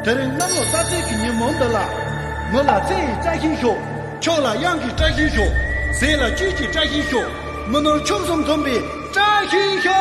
这人那么大这个你蒙得了，我了这摘心学，瞧了养的摘心学，谁了自己摘心学，我能轻松准备摘心学。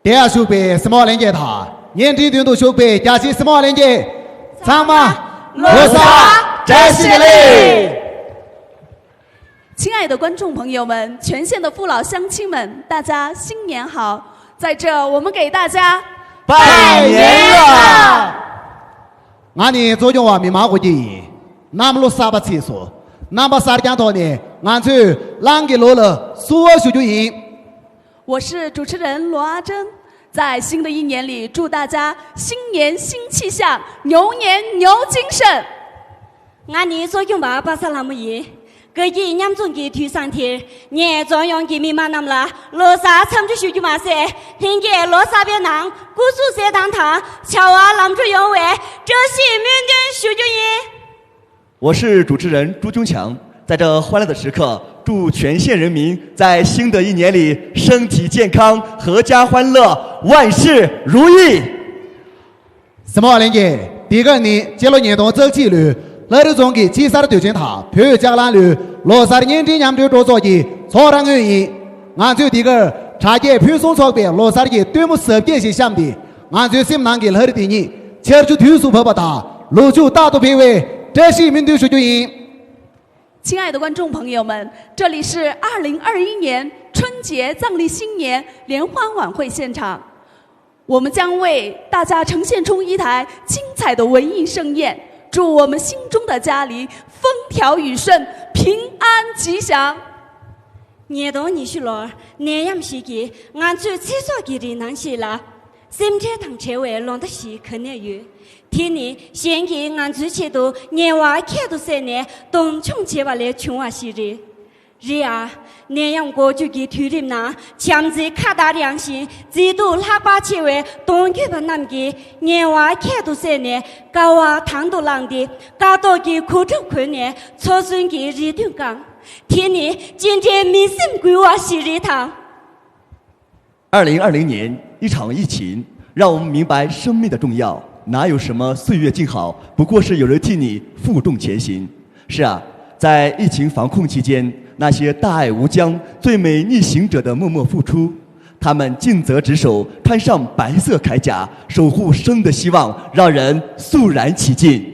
第二手背什么连接塔，年底运动手背加起什么连接？长吗？罗萨，这是个嘞！亲爱的观众朋友们，全县的父老乡亲们，大家新年好！在这，我们给大家拜年了！俺呢昨天晚密码我的，那么罗萨把厕所，那么啥的讲到呢？俺去啷个落了所有就赢。我是主持人罗阿珍，在新的一年里，祝大家新年新气象，牛年牛精神。俺呢所用吧巴萨拉姆伊，个一年中的推上天，年中用的密码那么啦，罗萨参与修就嘛噻，听见罗萨边囊，古树山当堂，乔啊郎主用为，这是明天修就赢。我是主持人朱军强，在这欢乐的时刻，祝全县人民在新的一年里身体健康、阖家欢乐、万事如意。什么年纪？第一个年接了年度这纪律，那的中给几啥的对镜塔，票加蓝绿，罗啥的年纪娘就做作业，错上原因。俺就第一个查解票送错别，罗啥的对木设变些相比，俺就心难给那的第二，接着就推出泡泡大，路就大都评委，这是民对数就赢。亲爱的观众朋友们，这里是2021年春节藏历新年联欢晚会现场，我们将为大家呈现出一台精彩的文艺盛宴，祝我们心中的家里风调雨顺、平安吉祥。年度你去了，年样时节，俺就厕所给的难些了，身体堂车位弄得是可能有。天呢，现给俺最切都年娃看到3年，东冲切娃来穷娃是的。是啊，年样过就给推的那，强制卡大良心，制度拉巴切位东去把南给年娃看到3年，高娃糖都浪的，高到给苦中困难，错孙给日头刚。天呢，今天民生规划是日堂。2020年一场疫情，让我们明白生命的重要。哪有什么岁月静好，不过是有人替你负重前行。是啊，在疫情防控期间，那些大爱无疆、最美逆行者的默默付出，他们尽责职守，穿上白色铠甲，守护生的希望，让人肃然起敬。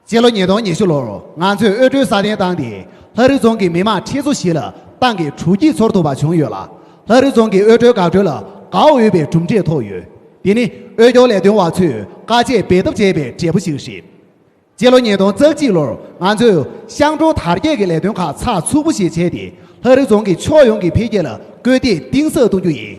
接了年度你去了，俺就二周3天当地，那的中给没嘛提出席了，但给初级错都把穷月了，那的中给二周搞着了，高月被中介托月。第二，二周来电话去，家姐别的这边接不休息。接了年度这记录，俺就想着他的给来电话查出不些钱的，那的中给确用给批给了，各地定色都就赢。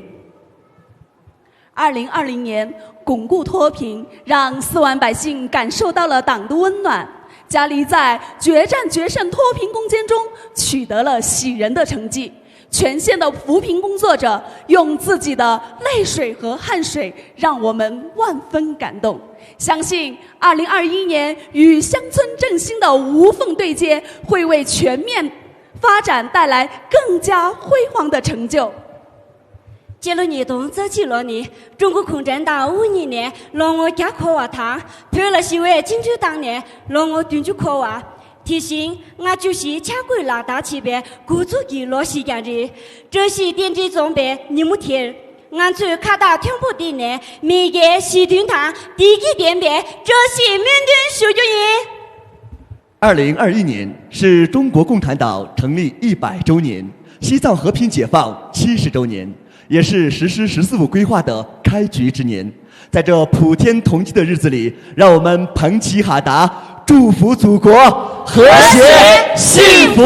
2020年巩固脱贫，让4万百姓感受到了党的温暖。家里在决战决胜脱贫攻坚中取得了喜人的成绩。全县的扶贫工作者用自己的泪水和汗水，让我们万分感动。相信2021年与乡村振兴的无缝对接，会为全面发展带来更加辉煌的成就。接了年度这几了呢，中国共产党52年让我加科娃堂，推了西为进去当年让我蹲住科娃。提醒俺就是恰归拉大前边雇主给老西家人，这些电子装备你没听，俺就卡到听不的呢，每个西屯堂第一个点边，这是民军数据营。2021年是中国共产党成立100周年，西藏和平解放70周年，也是实施“14五”规划的开局之年。在这普天同庆的日子里，让我们捧起哈达，祝福祖国和谐幸福。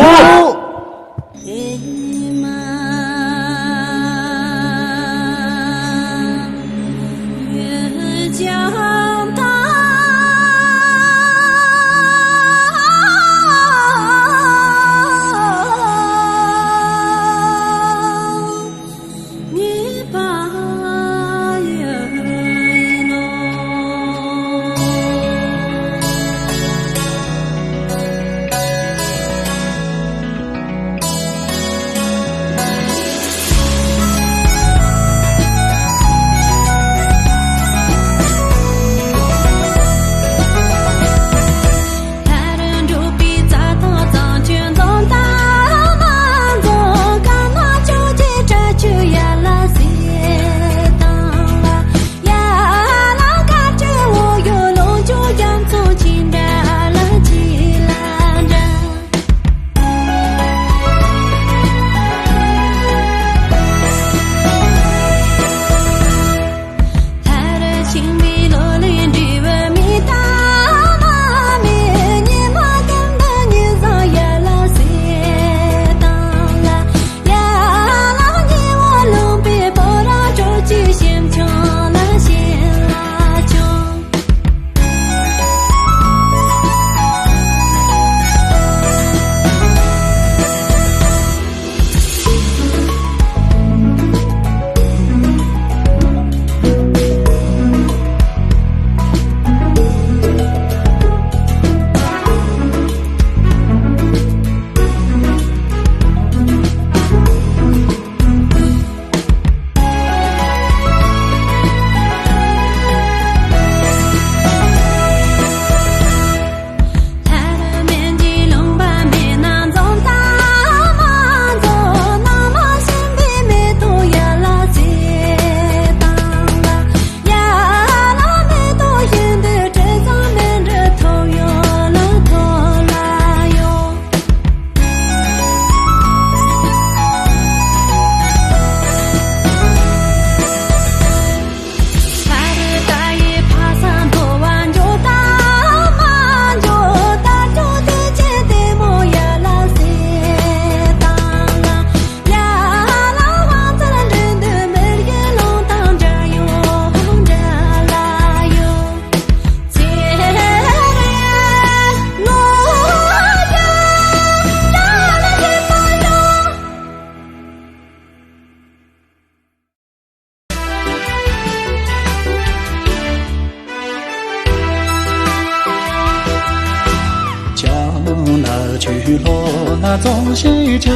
那总是叫，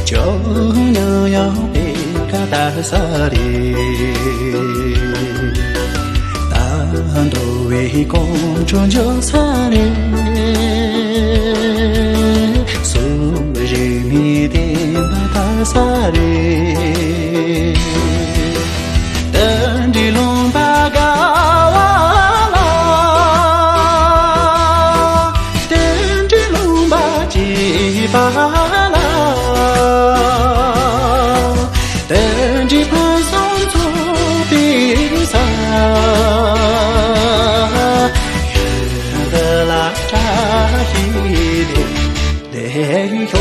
就能要被个打死的。单独为公主就惨烈，所人民的把打死的。等着龙巴高啊啦，等着龙巴吉巴啦，等着潘松做比赛，远的拉扎一的泪哟。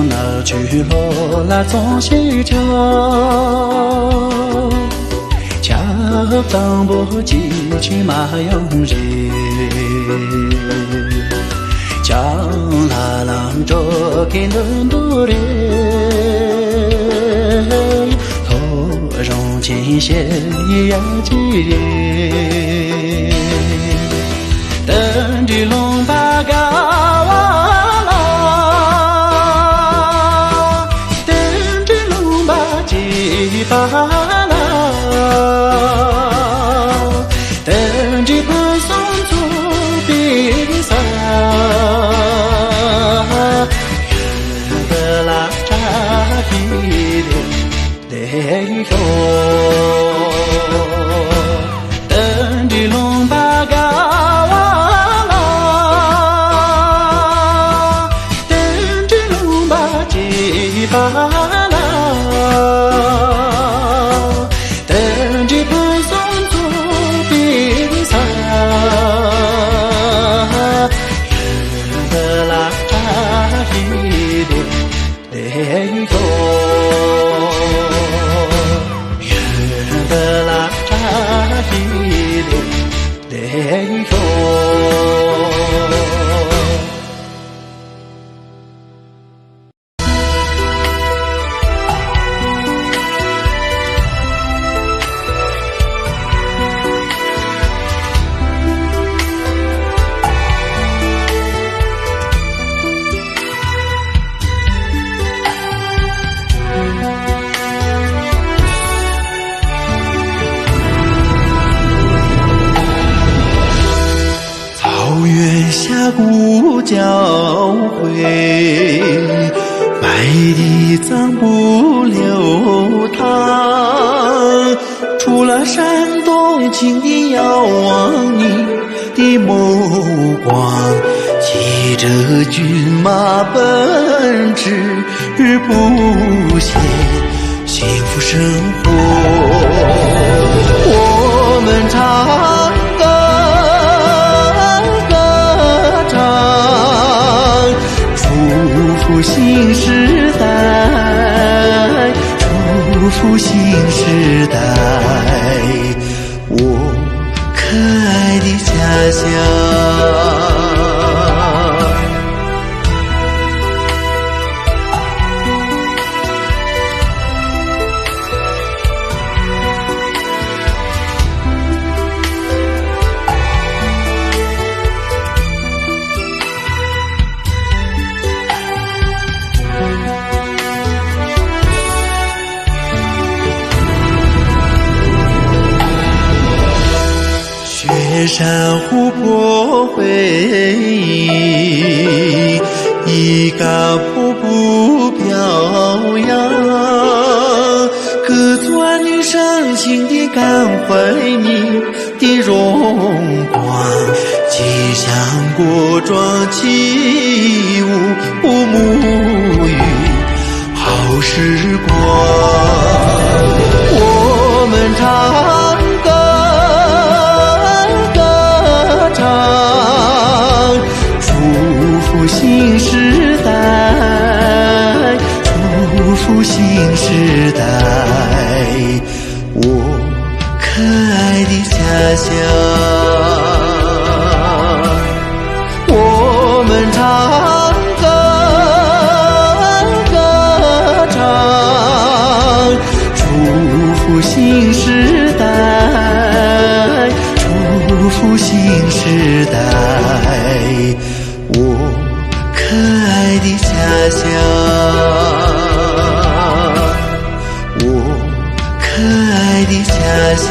那去罗拉总是叫，恰当不及去马样人，将那郎着给能多人，头容前线也要几人，等着龙巴高啊。巴啦，等着潘松做比赛，远的拉扎一的泪哟，等着龙巴高啊啦，等着龙巴吉巴。古教会，麦地藏不流淌，除了山东，请你遥望你的目光，骑着骏马奔驰不歇，幸福生活。我们唱祝福新时代，祝福新时代，我可爱的家乡。雪山湖泊回忆，一嘎瀑布飘扬，各钻女生情的感怀你的荣光，吉祥国庄起舞沐浴好时光，我们唱祝福新时代，祝福新时代，我可爱的家乡。乡，我可爱的家乡。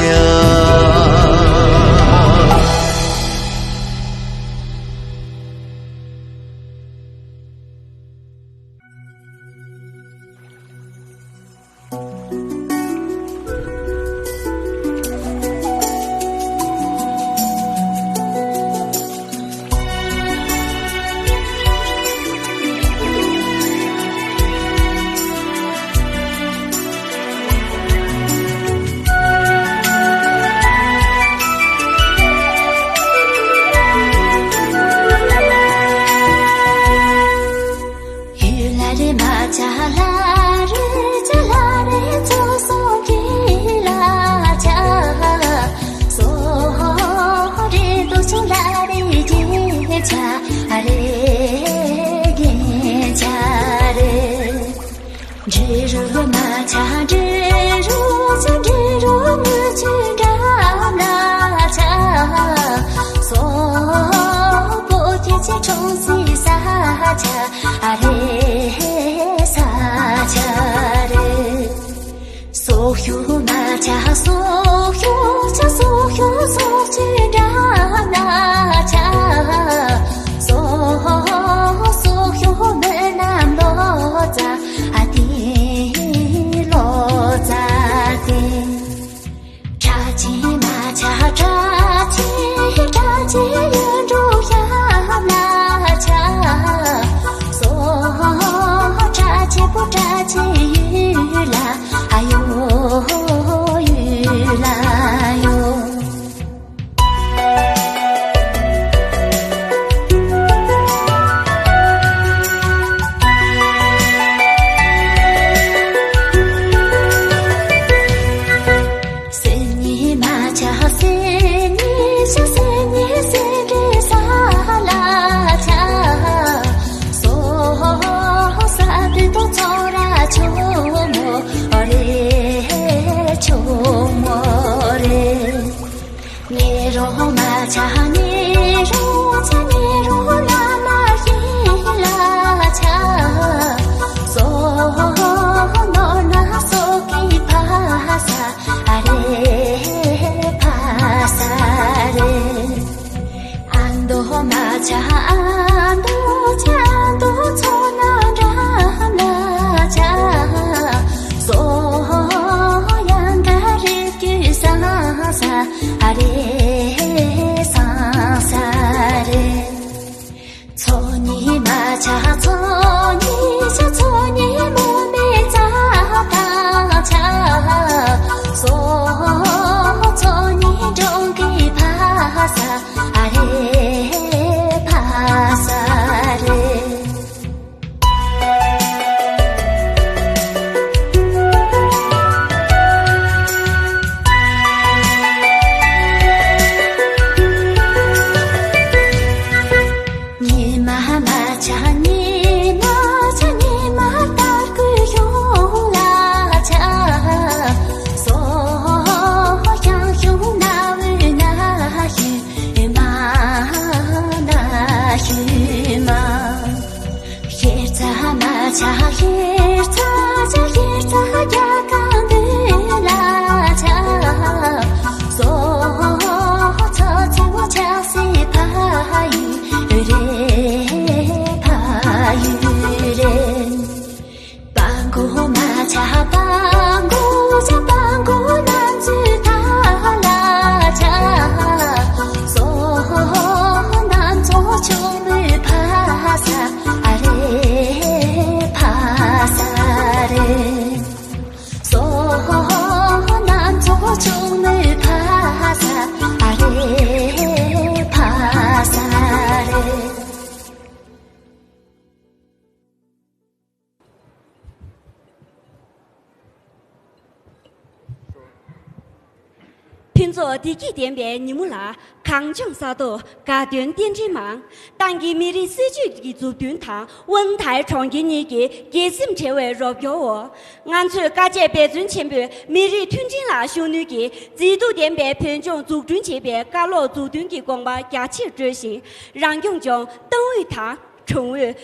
拼作第几点别你们啦，康江沙多，家段电子忙，但佢咪啲四句嘅做短堂，温台创建你嘅，嘅心切为弱表我，按照家姐标准前边，咪啲团进啦兄弟嘅，制度点别偏重做准前边，家落做短嘅光把假期执行，让用将等于他。终于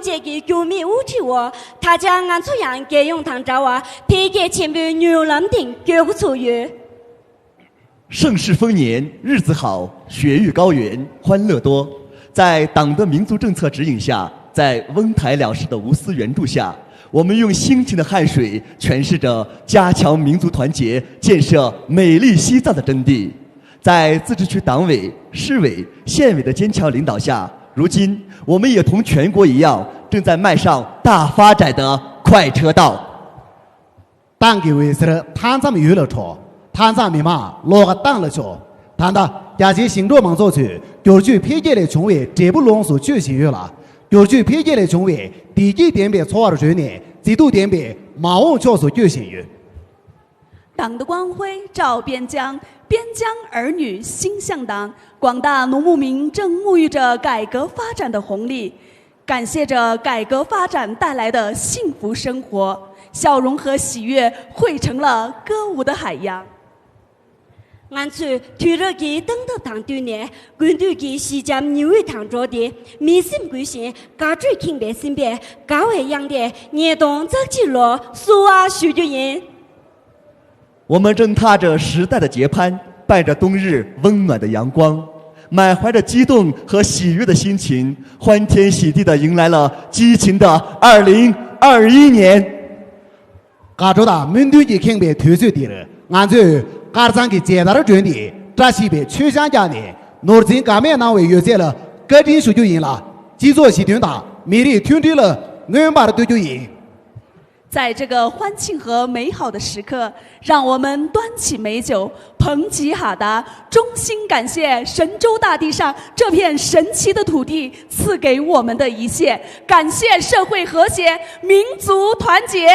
这个救命无体我，他将俺出洋给用堂招啊，披给前边牛郎顶给不出去。盛世丰年，日子好，雪域高原，欢乐多。在党的民族政策指引下，在翁台了事的无私援助下，我们用辛勤的汗水诠释着加强民族团结、建设美丽西藏的真谛。在自治区党委、市委、县委的坚强领导下，如今我们也同全国一样，正在迈上大发展的快车道。党给为是谈咱们娱乐车，谈咱们嘛落个党了车，谈的亚些行政忙做去，就去偏见的穷位这不拢所举行月了，就去偏见的穷位第几点别错的水年，几度点别马往就所举行月。党的光辉照边疆，边疆儿女心向党。广大农牧民正沐浴着改革发展的红利，感谢着改革发展带来的幸福生活，笑容和喜悦汇成了歌舞的海洋。俺去推着给等到当对呢，根据给西江牛尾堂着的，民心归心，家最清白身边，高位养的，年冬早起落，苏啊许就人。我们正踏着时代的节拍，伴着冬日温暖的阳光，满怀着激动和喜悦的心情，欢天喜地地迎来了激情的2021年。加州的民队的清白推出的了，俺就加上给接大的专利，这西北曲江家呢，诺金革命那位约在了，各地数就赢了，几座系统大，美丽团队了，俺把的队就赢。在这个欢庆和美好的时刻，让我们端起美酒，捧起哈达，衷心感谢神州大地上这片神奇的土地赐给我们的一切，感谢社会和谐，民族团结。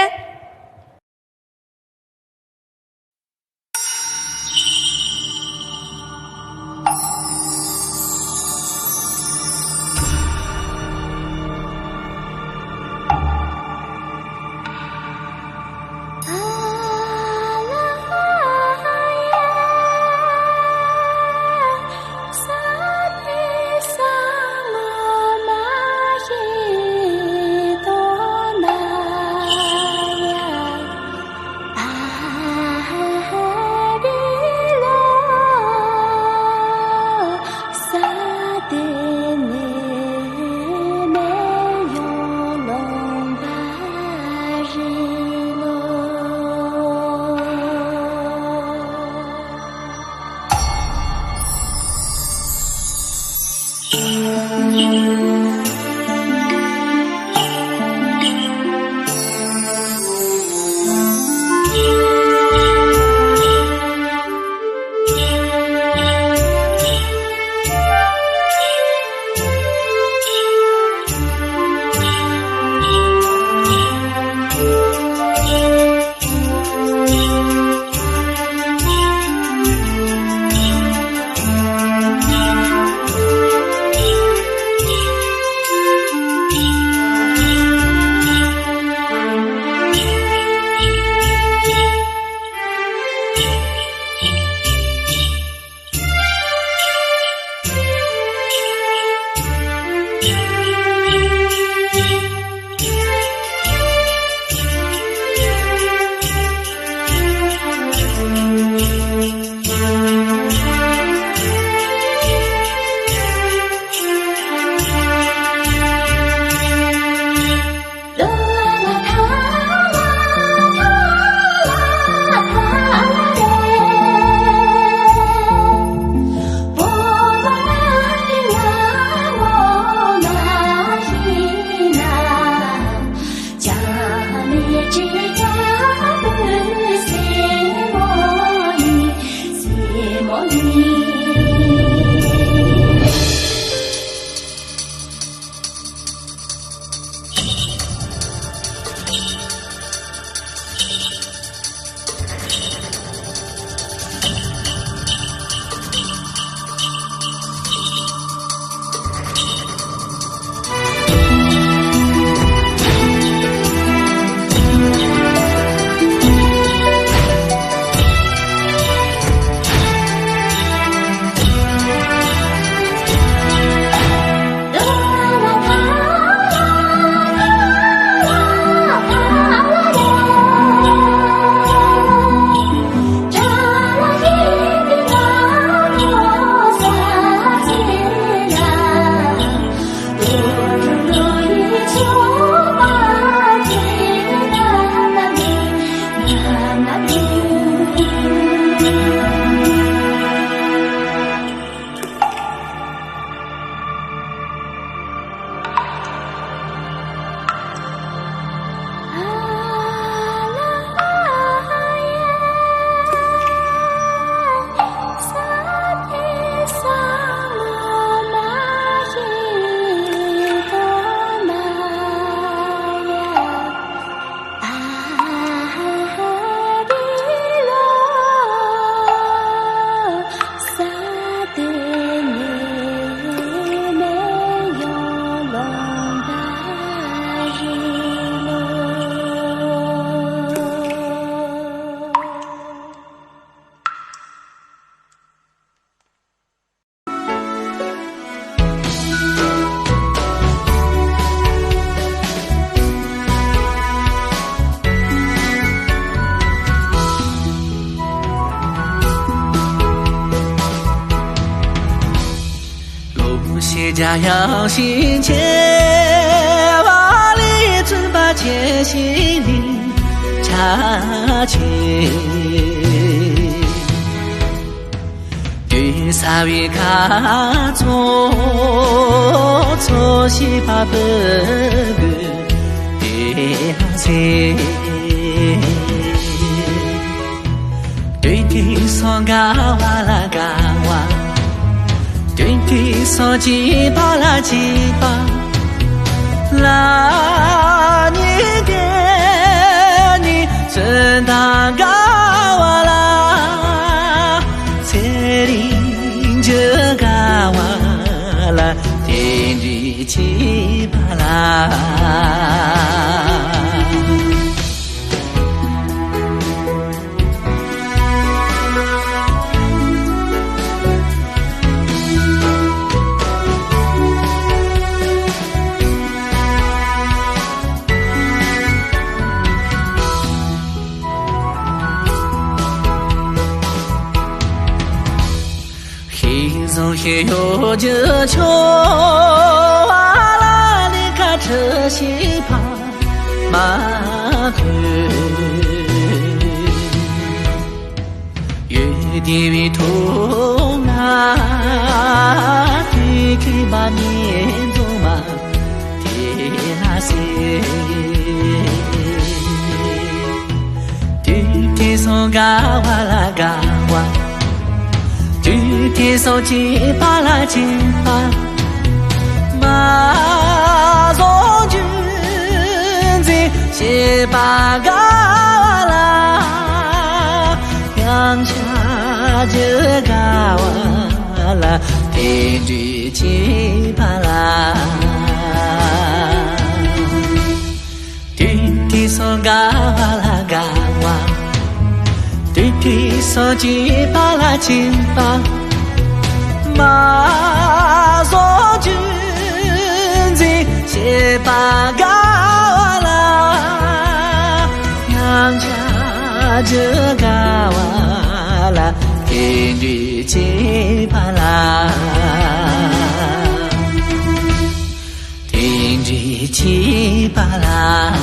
回家要心切，万里准把千心里插起。对沙维卡做做西巴布的些，对地上嘎哇啦嘎哇，对地上吉巴啦吉巴，啦你的你真当嘎哇啦，才领着嘎哇啦，天地吉巴啦。也有这秋啊啦，你看这西旁马腿，月地为土啊，对开把面走嘛，天那些，对天上嘎哇啦嘎哇。天上金巴啦金巴，马上君在西巴嘎啦，阳下这嘎哇啦，天地金巴啦，天上嘎哇啦嘎哇。天上金巴啦金巴，马上君在西巴嘎哇啦，阳下这嘎哇啦，天地金巴啦，天地金巴啦。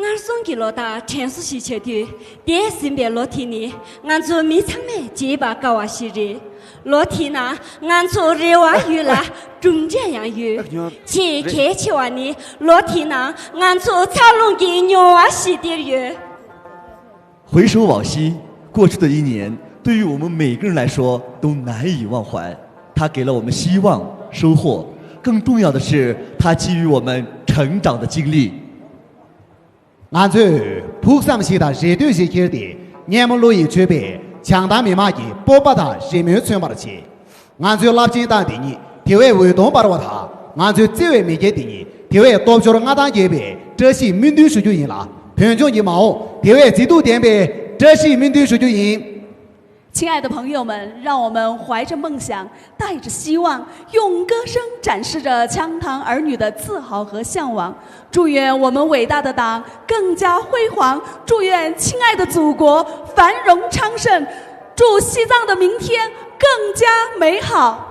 俺送给老大全是需求的，爹身边老天呢，俺做米仓妹结巴高娃昔日，老天呢，俺做热娃鱼啦，中间养鱼，去开起娃呢，老天呢，俺做草龙给牛娃洗的鱼。回首往昔，过去的一年对于我们每个人来说都难以忘怀。它给了我们希望、收获，更重要的是，它给予我们成长的经历。俺最普桑西的热对些些的，年末落叶准备，强大密码的波巴的人民村把的钱。俺最拉进当的你，体位为东把的我他，俺最最为没见的你，体位多少俺当这边，这些民队数就赢了，平均一毛，体位极度点呗，这些民队数就赢。亲爱的朋友们，让我们怀着梦想，带着希望，用歌声展示着羌塘儿女的自豪和向往。祝愿我们伟大的党更加辉煌，祝愿亲爱的祖国繁荣昌盛，祝西藏的明天更加美好。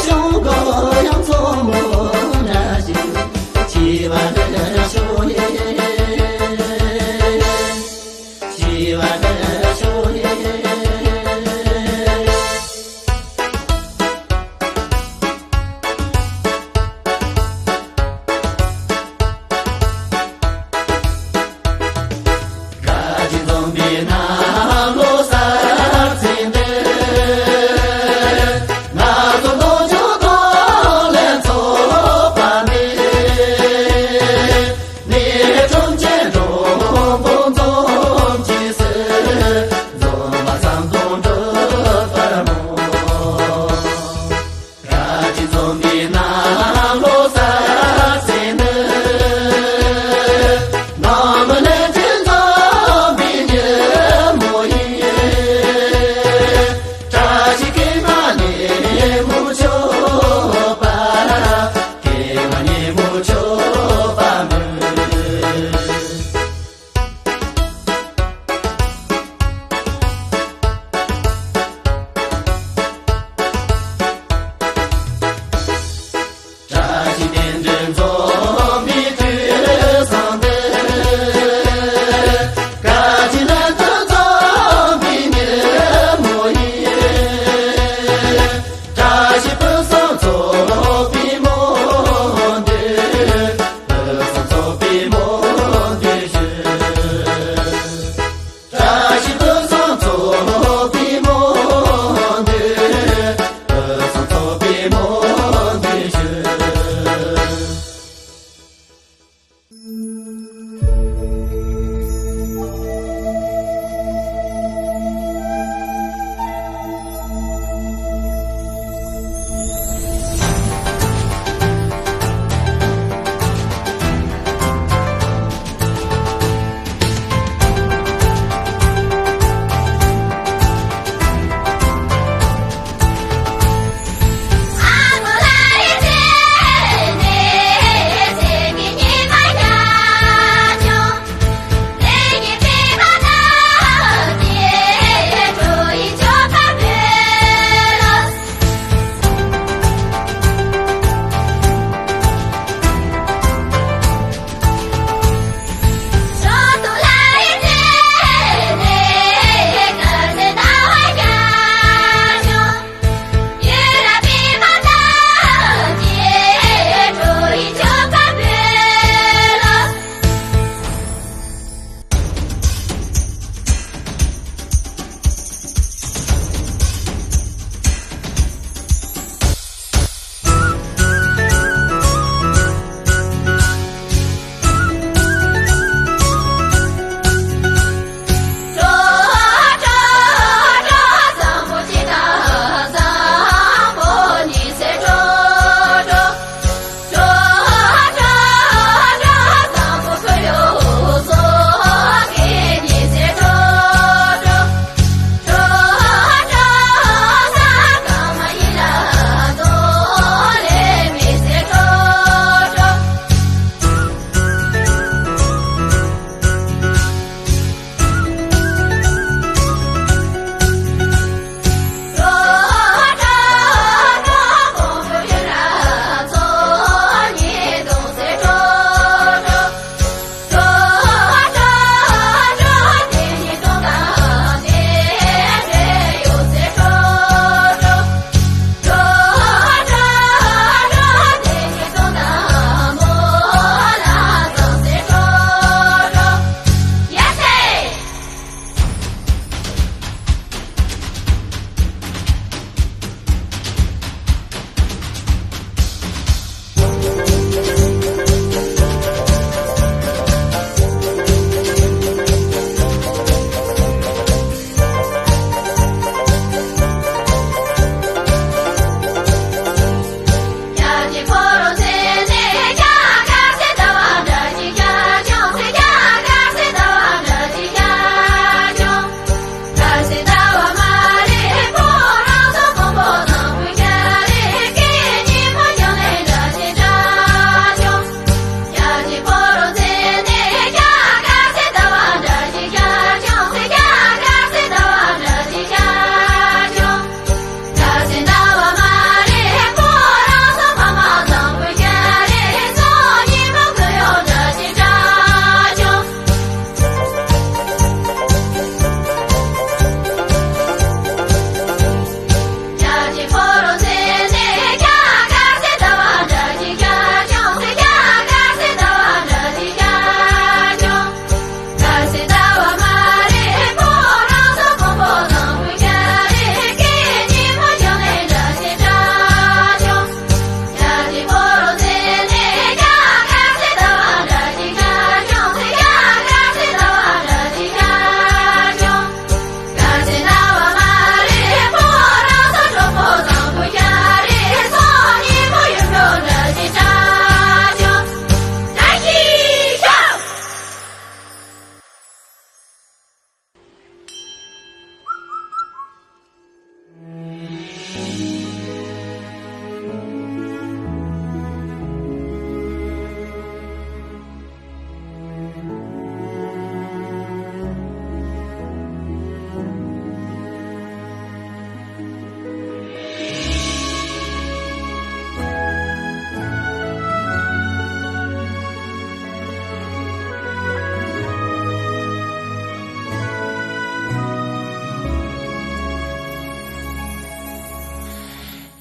修高阳做梦那些七万的修耶，七万的修耶。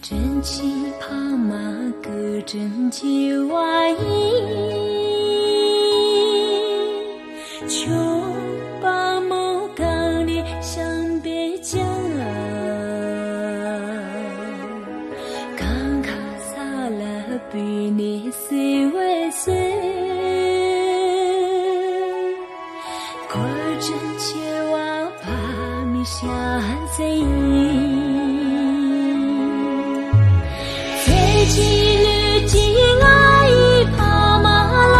真气跑马个真气外衣，穷把毛缸里向北江啊，刚卡萨了比你谁为谁，果真切娃把米下贼。骑驴进来一跑马郎，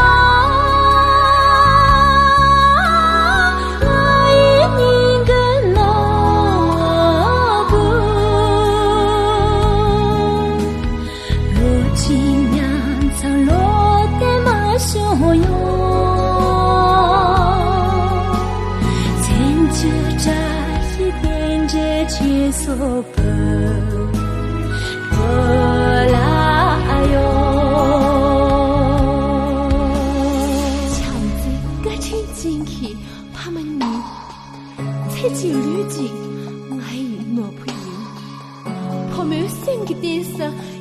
我一命跟老公，如今娘藏落得马汹涌，前脚扎一点着去所奔。骑驴进，爱我配人，旁边生个电视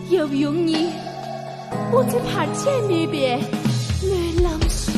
有用你，我在爬前面边没浪水。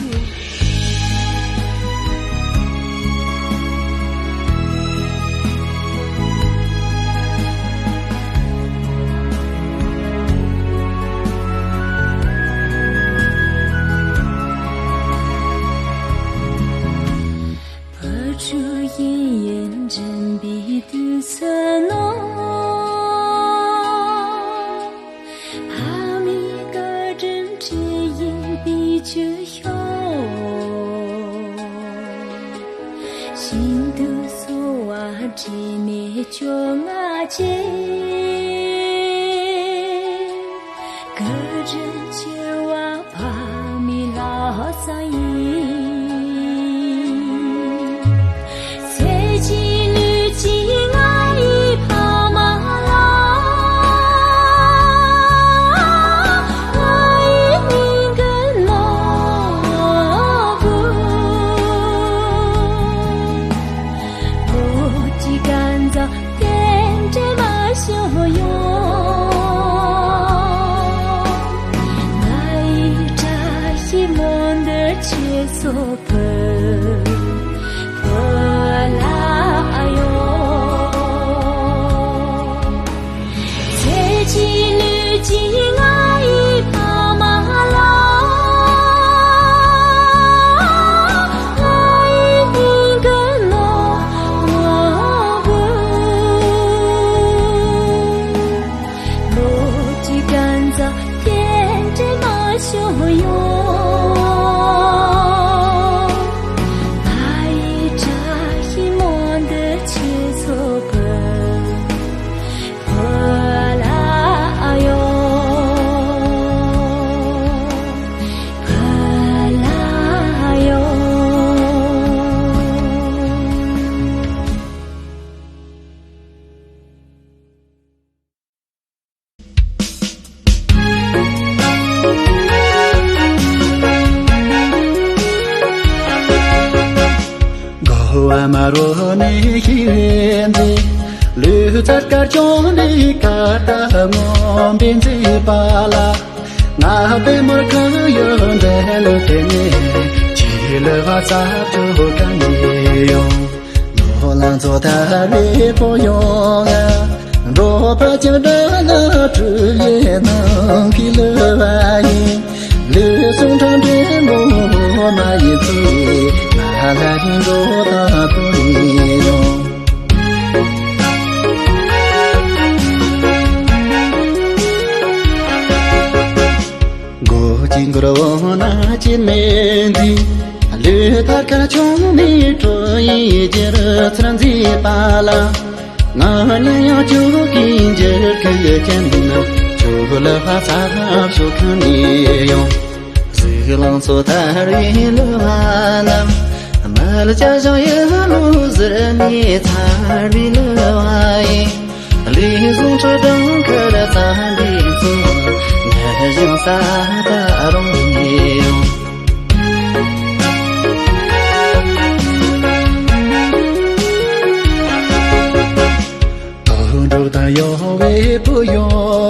有为不用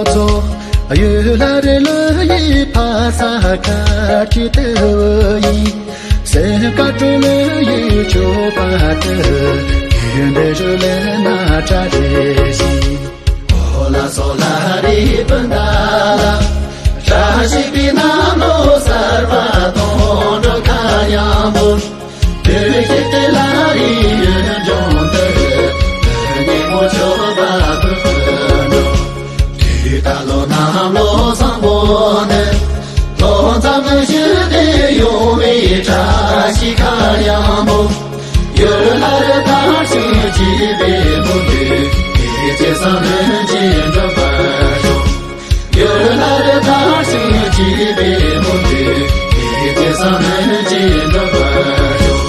Ayularelai pasaka chitoi Sekatulai chopate Yendejulena chadesi Ola solari bandala Shashipinamo sarvatono kayamo Dirikitelari yonde Nemo chobatu Talo namlo sambone Lo zame shide yomi chashi kayamo Yolare tashi jibe mude Ije samen jinjo basho Yolare tashi jibe mude Ije samen jinjo basho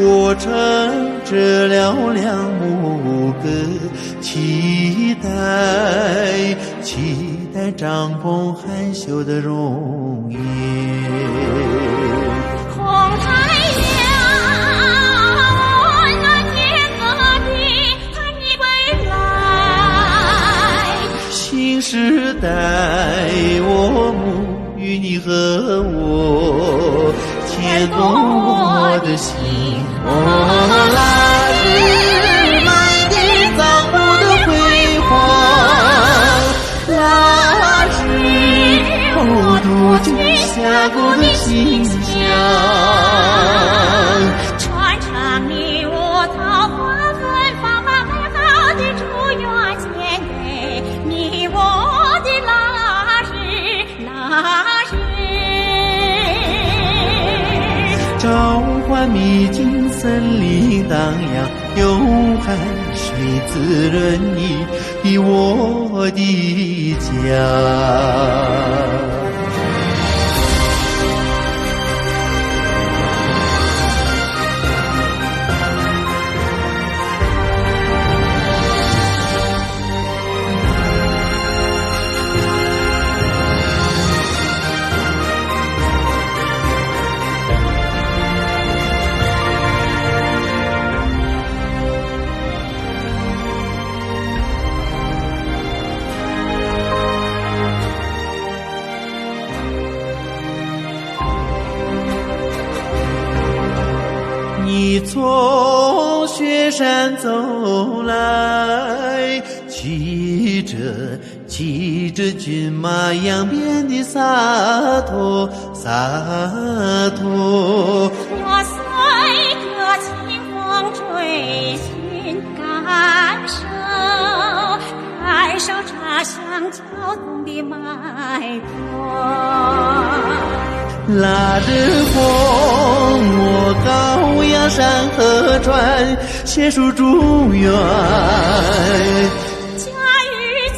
我乘着了两牧歌，期待帐篷含羞的容颜。红太阳，温暖天和地，盼你归来。新时代，我沐浴你和我，牵动我的心。那是满地藏布的辉煌，那是后杜鹃峡谷的馨香，传唱你我桃花芬芳，把美好的祝愿献给你我的那日那日。召唤秘境森林荡漾，幽寒水滋润你我的家。你从雪山走来，骑着骏马扬鞭的洒脱。我随着清风追寻感受茶香搅动的脉搏。拉着风，我高扬山河川，写书祝愿。驾驭走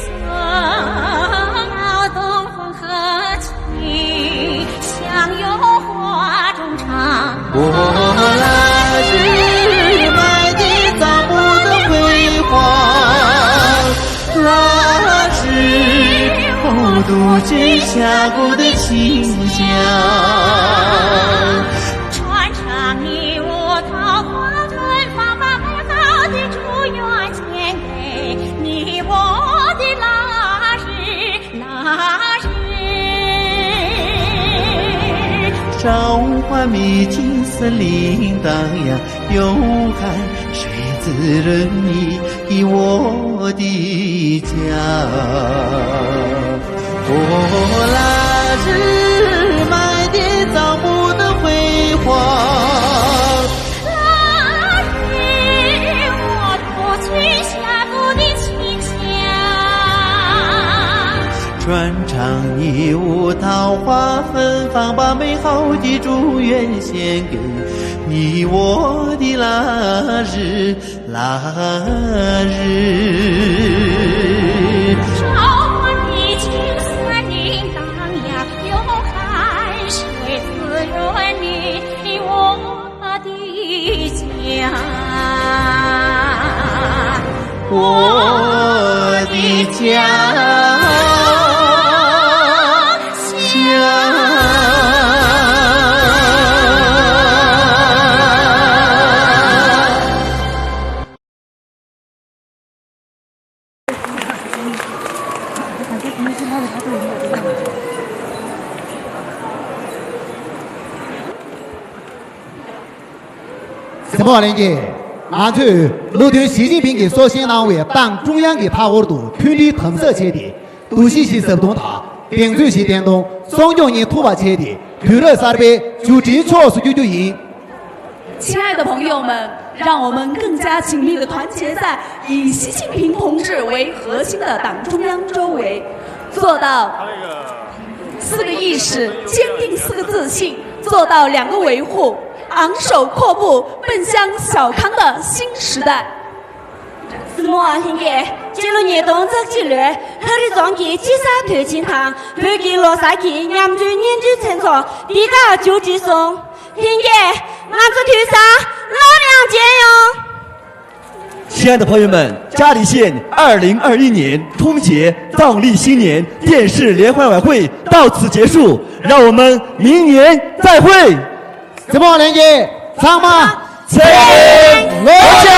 东风和起，享有花中唱。我拉是满地藏布的辉煌，拉是后杜鹃峡谷的馨香，传唱你我桃花芬芳，把美好的祝愿献给你我的那日那日。召唤秘境森林荡漾，幽寒水滋润你我的家。啦是满地藏布花芬芳，把美好的祝愿献给你我的那日那日。韶华的青丝铃铛呀，有汗水滋润你我的家，我的家。什么人家？俺去路头习近平给所先党委党中央给他我都权力同色前的，都是些手动他，定罪些电动，双脚人突发前的，看了三杯就这确实就赢。亲爱的朋友们，让我们更加紧密地团结在以习近平同志为核心的党中央周围，做到4个意识，坚定4个自信，做到2个维护，昂首阔步奔向小康的新时代。是么啊，兄弟？记录年动这纪律，他的庄记积沙团青堂，团结落沙去，念住年住成长，地高就地松。兄弟，俺做团沙，老两见哟。亲爱的朋友们，嘉里县2021年春节藏历新年电视联欢晚会到此结束，让我们明年再会。什么人家？唱吗？千年罗下。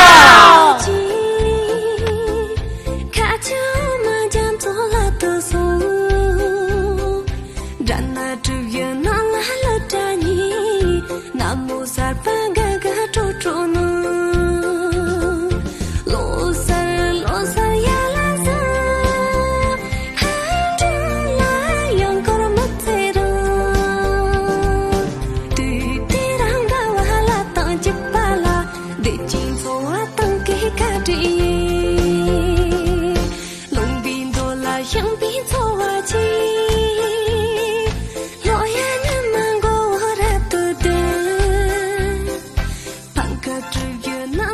You're not